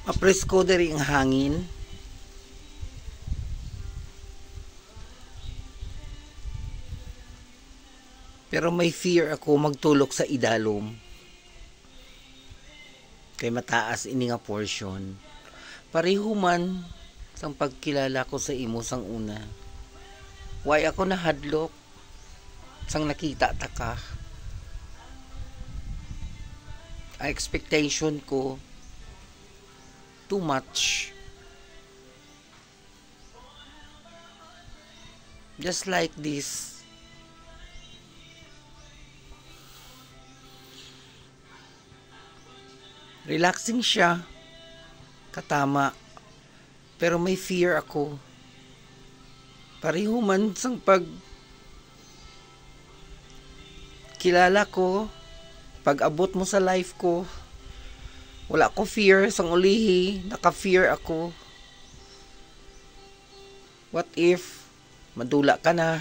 Apresko diri ang hangin. Pero may fear ako magtulok sa idalom. Kay mataas ini nga portion. Pareho man sang pagkilala ko sa imo sang una. Why ako nahadlok sang nakita ta ka. Ang expectation ko too much. Just like this. Relaxing siya. Katama. Pero may fear ako. Pareho man sang pag kilala ko, pag abot mo sa life ko, wala ko fear sang ulihi, naka-fear ako. What if madula ka na?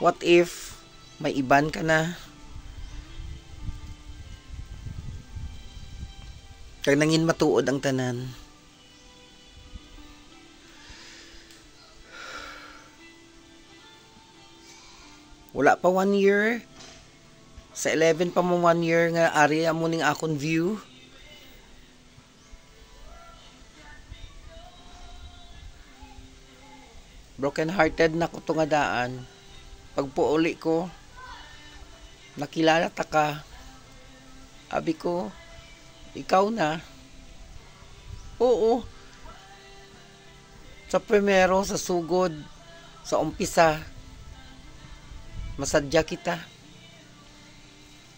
What if may iban ka na? Kaya nangin matuod ang tanan. Wala pa 1 year. Sa 11 pa mo 1 year nga area mo ning akong view. Broken hearted na ko nga daan. Pag puuli ko, nakilala ta ka. Abi ko, ikaw na. Oo. Sa primero, sa sugod, sa umpisa, masadya kita.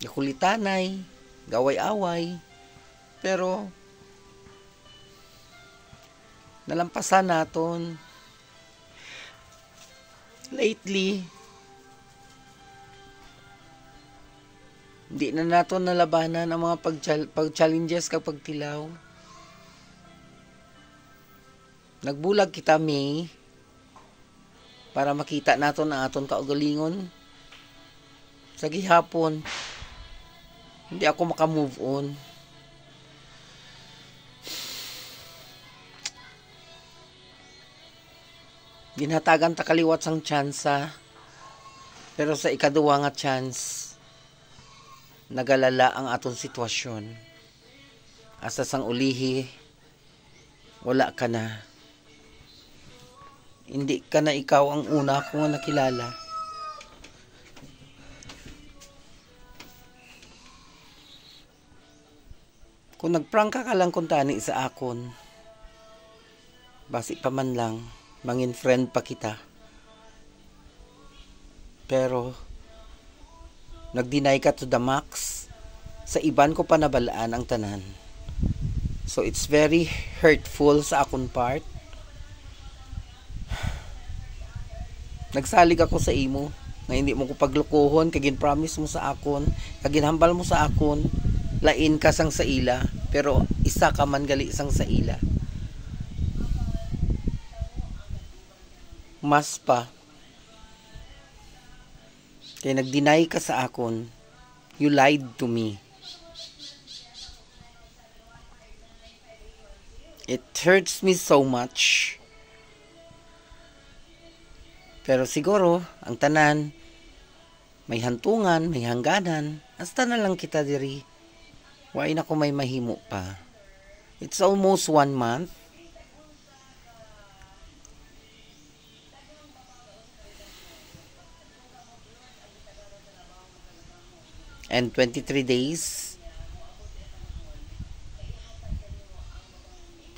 Gakulitanay, gaway-away. Pero, nalampasan naton. Lately, hindi na naton nalabanan ang mga pag-challenges kapag tilaw. Nagbulag kita, May, para makita naton ang aton kaugalingon. Sa gihapon, hindi ako makamove on. Ginhatagan ta kaliwat sang tsansa, pero sa ikaduwa nga chance, nagalala ang aton sitwasyon. Asa sang ulihi, wala ka na. Hindi ka na ikaw ang una ko nga nakilala. Kung nagprangka ka lang kung tani sa akon, basi pa man lang, mangin friend pa kita. Pero, nag-deny ka to the max, sa iban ko pa nabalaan ang tanan. So, it's very hurtful sa akon part. Nagsalig ako sa imo, na hindi mo ko paglukuhon, kagin promise mo sa akon, kagin hambal mo sa akon, lain ka sang sa ila, pero isa ka man gali sang sa ila. Mas pa, kaya nag-deny ka sa akon, you lied to me. It hurts me so much. Pero siguro, ang tanan, may hantungan, may hangganan, hasta na lang kita diri. Why na ko may mahimo pa. It's almost 1 month. And 23 days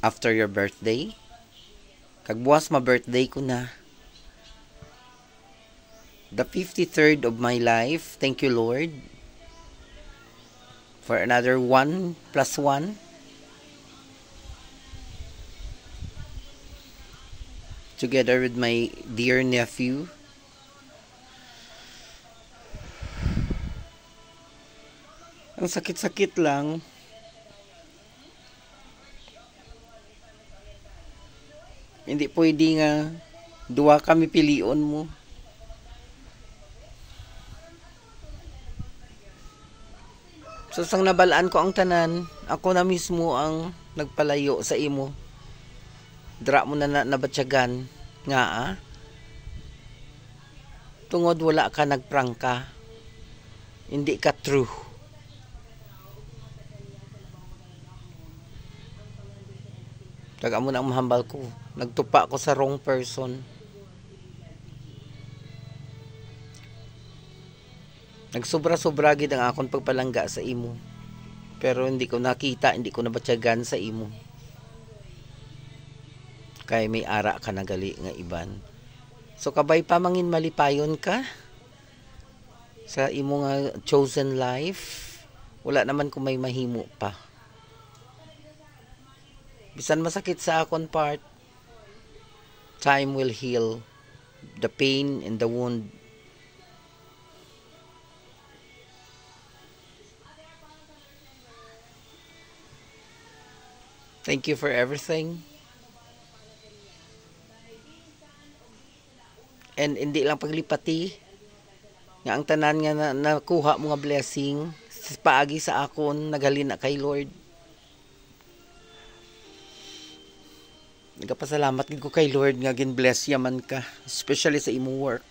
after your birthday. Kagbuwas ma birthday ko na. The 53rd of my life. Thank you, Lord, for another 1 + 1. Together with my dear nephew. Ang sakit-sakit lang. Hindi pwede nga duwa kami pilion mo. So sang nabalaan ko ang tanan, ako na mismo ang nagpalayo sa imo. Dra mo na nabatyagan nga tungod wala ka nagprangka. Hindi ka true. Taga mo na ang mahambal ko. Nagtupa ko sa wrong person. Nagsobra-sobra gid ang akong pagpalangga sa imo. Pero hindi ko nakita, hindi ko nabatyagan sa imo. Kay may ara ka nagali nga iban. So kabay pa mangin malipayon ka sa imo nga chosen life. Wala naman kung may mahimo pa. Bisan masakit sa akon part, time will heal the pain and the wound. Thank you for everything. And hindi lang paglipati nga ang tanan nga nakuha mo nga blessing paagi sa akon nagalin na kay Lord. Nagapasalamat gid ko kay Lord nga gin-bless yaman ka, especially sa imo work.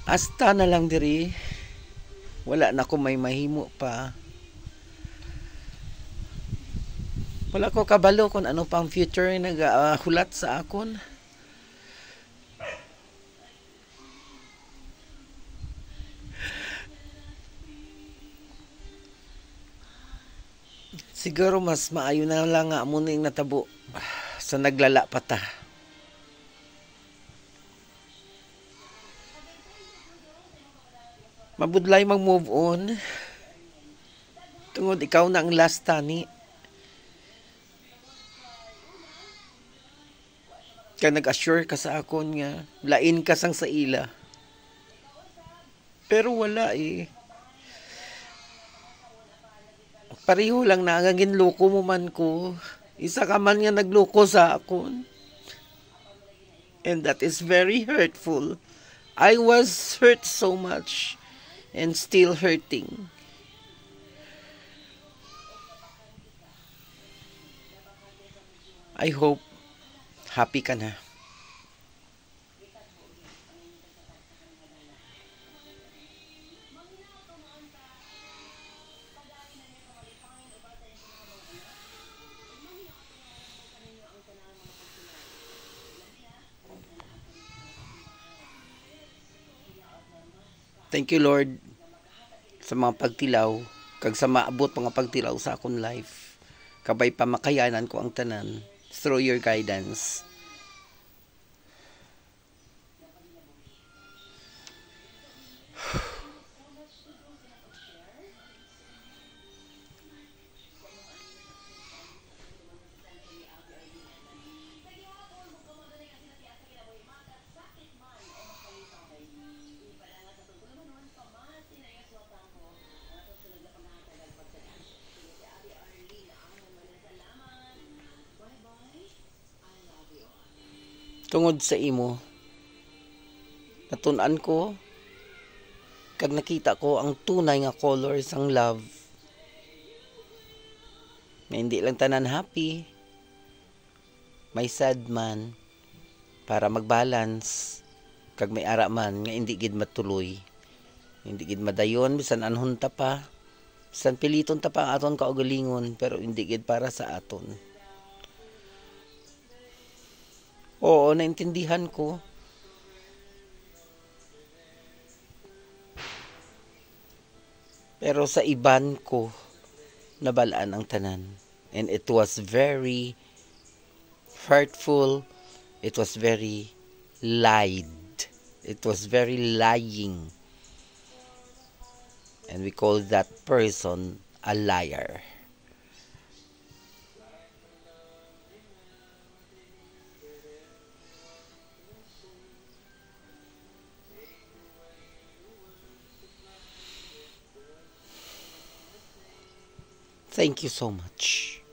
Hasta na lang diri, wala na ko may mahimo pa. Wala ko kabalo kung ano pang future nagahulat sa akon. Siguro mas maayo na lang nga mo ning natabo sa naglala pa ta. Mabudlay mag-move on. Tungod ikaw na ang last tani. Kaya nag-assure ka sa akon nga lain ka sang sa ila. Pero wala eh. Pareho lang na nga ginloko mo man ko. Isa ka man nga nagloko sa akon. And that is very hurtful. I was hurt so much and still hurting. I hope happy ka na. Thank you Lord sa mga pagtilaw kag sa maabot mga pagtilaw sa akong life. Kabay pa makayanan ko ang tanan through your guidance. Tungod sa imo, natun-an ko kag nakita ko ang tunay nga colors ang love. Na hindi lang tanan happy, may sad man para mag-balance kag may ara man nga hindi gid matuloy. Hindi gid madayon bisan anhon ta pa. Bisan piliton ta pa aton kaugalingon pero hindi gid para sa aton. Oo, naintindihan ko. Pero sa iban ko, nabalaan ang tanan. And it was very hurtful. It was very lied. It was very lying. And we call that person a liar. Thank you so much.